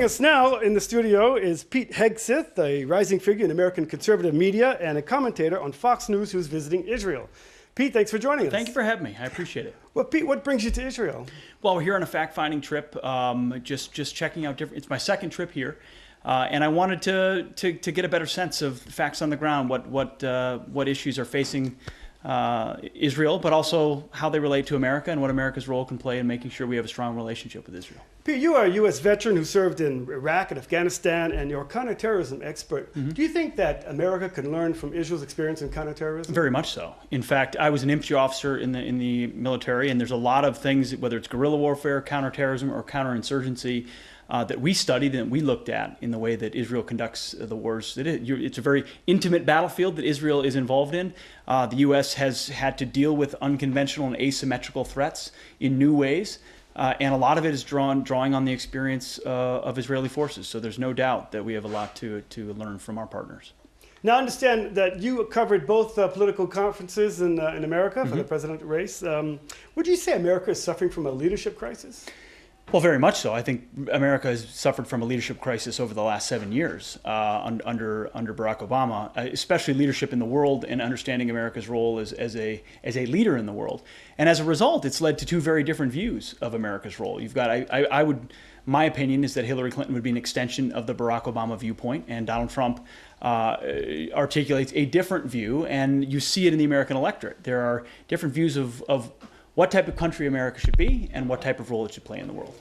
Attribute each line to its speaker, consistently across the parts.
Speaker 1: Joining us now in the studio is Pete Hegseth, a rising figure in American conservative media and a commentator on Fox News who's visiting Israel. Pete, thanks for joining us.
Speaker 2: Thank you for having me. I appreciate it.
Speaker 1: Well, Pete, what brings you to Israel?
Speaker 2: Well, we're here on a fact-finding trip, just checking out different. It's my second trip here, and I wanted to get a better sense of facts on the ground, what issues are facing Israel, but also how they relate to America and what America's role can play in making sure we have a strong relationship with Israel.
Speaker 1: Pete, you are a U.S. veteran who served in Iraq and Afghanistan, and you're a counterterrorism expert. Mm-hmm. Do you think that America can learn from Israel's experience in counterterrorism?
Speaker 2: Very much so. In fact, I was an infantry officer in the military, and there's a lot of things, whether it's guerrilla warfare, counterterrorism, or counterinsurgency, that we studied and we looked at in the way that Israel conducts the wars. It's a very intimate battlefield that Israel is involved in. The U.S. has had to deal with unconventional and asymmetrical threats in new ways. And a lot of it is drawing on the experience of Israeli forces. So there's no doubt that we have a lot to learn from our partners.
Speaker 1: Now, I understand that you covered both political conferences in America for the presidential race. Would you say America is suffering from a leadership crisis?
Speaker 2: Well, very much so. I think America has suffered from a leadership crisis over the last 7 years under Barack Obama, especially leadership in the world and understanding America's role as a leader in the world. And as a result, it's led to two very different views of America's role. You've got, my opinion is that Hillary Clinton would be an extension of the Barack Obama viewpoint, and Donald Trump articulates a different view, and you see it in the American electorate. There are different views of what type of country America should be and what type of role it should play in the world.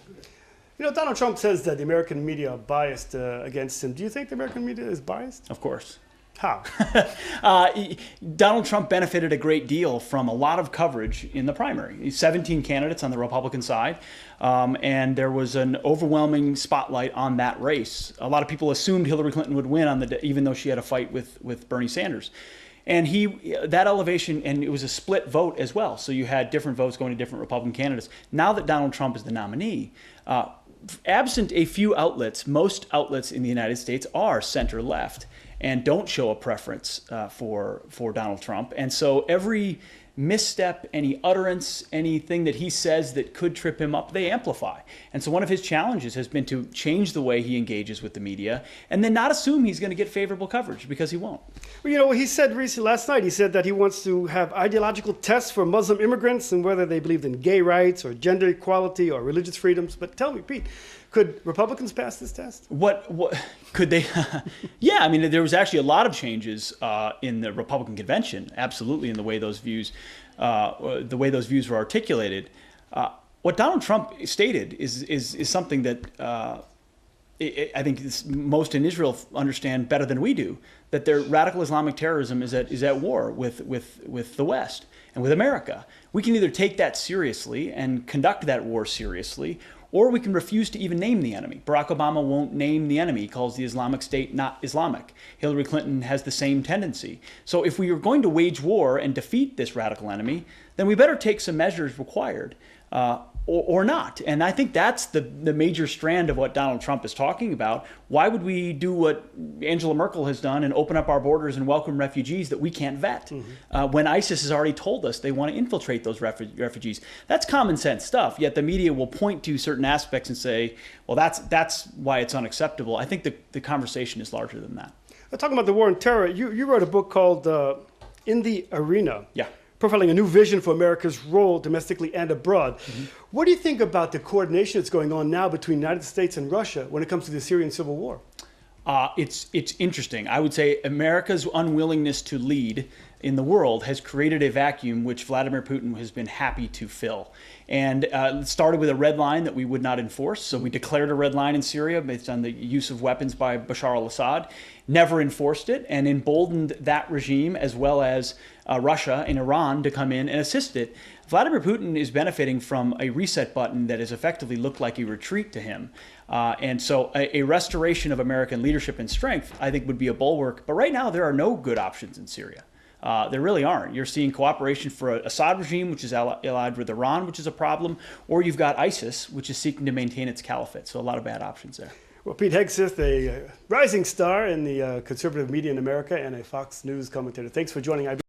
Speaker 1: You know, Donald Trump says that the American media are biased against him. Do you think the American media is biased?
Speaker 2: Of course.
Speaker 1: How?
Speaker 2: Donald Trump benefited a great deal from a lot of coverage in the primary. 17 candidates on the Republican side, and there was an overwhelming spotlight on that race. A lot of people assumed Hillary Clinton would win on the day, even though she had a fight with Bernie Sanders. And that elevation, and it was a split vote as well. So you had different votes going to different Republican candidates. Now that Donald Trump is the nominee, absent a few outlets, most outlets in the United States are center-left and don't show a preference for Donald Trump. And so every misstep, any utterance, anything that he says that could trip him up, they amplify. And so one of his challenges has been to change the way he engages with the media and then not assume he's going to get favorable coverage, because he won't.
Speaker 1: Well, you know, he said last night, he said that he wants to have ideological tests for Muslim immigrants and whether they believed in gay rights or gender equality or religious freedoms. But tell me, Pete, could Republicans pass this test?
Speaker 2: What could they? Yeah, I mean, there was actually a lot of changes in the Republican convention, absolutely, in the way those views were articulated. What Donald Trump stated is something that I think most in Israel understand better than we do, that their radical Islamic terrorism is at war with the West and with America. We can either take that seriously and conduct that war seriously, or we can refuse to even name the enemy. Barack Obama won't name the enemy. He calls the Islamic State not Islamic. Hillary Clinton has the same tendency. So if we are going to wage war and defeat this radical enemy, then we better take some measures required, or not. And I think that's the major strand of what Donald Trump is talking about. Why would we do what Angela Merkel has done and open up our borders and welcome refugees that we can't vet, when ISIS has already told us they want to infiltrate those refugees? That's common sense stuff, yet the media will point to certain aspects and say, well, that's why it's unacceptable. I think the conversation is larger than that.
Speaker 1: Talking about the war on terror, you wrote a book called In the Arena.
Speaker 2: Yeah.
Speaker 1: Profiling a new vision for America's role domestically and abroad. What do you think about the coordination that's going on now between the United States and Russia when it comes to the Syrian civil war?
Speaker 2: It's interesting. I would say America's unwillingness to lead in the world has created a vacuum which Vladimir Putin has been happy to fill. And it started with a red line that we would not enforce. So we declared a red line in Syria based on the use of weapons by Bashar al-Assad, never enforced it, and emboldened that regime as well as Russia and Iran to come in and assist it. Vladimir Putin is benefiting from a reset button that has effectively looked like a retreat to him. And so a restoration of American leadership and strength, I think, would be a bulwark. But right now, there are no good options in Syria. There really aren't. You're seeing cooperation for an Assad regime, which is allied with Iran, which is a problem, or you've got ISIS, which is seeking to maintain its caliphate. So a lot of bad options there.
Speaker 1: Well, Pete Hegseth, a rising star in the conservative media in America and a Fox News commentator. Thanks for joining.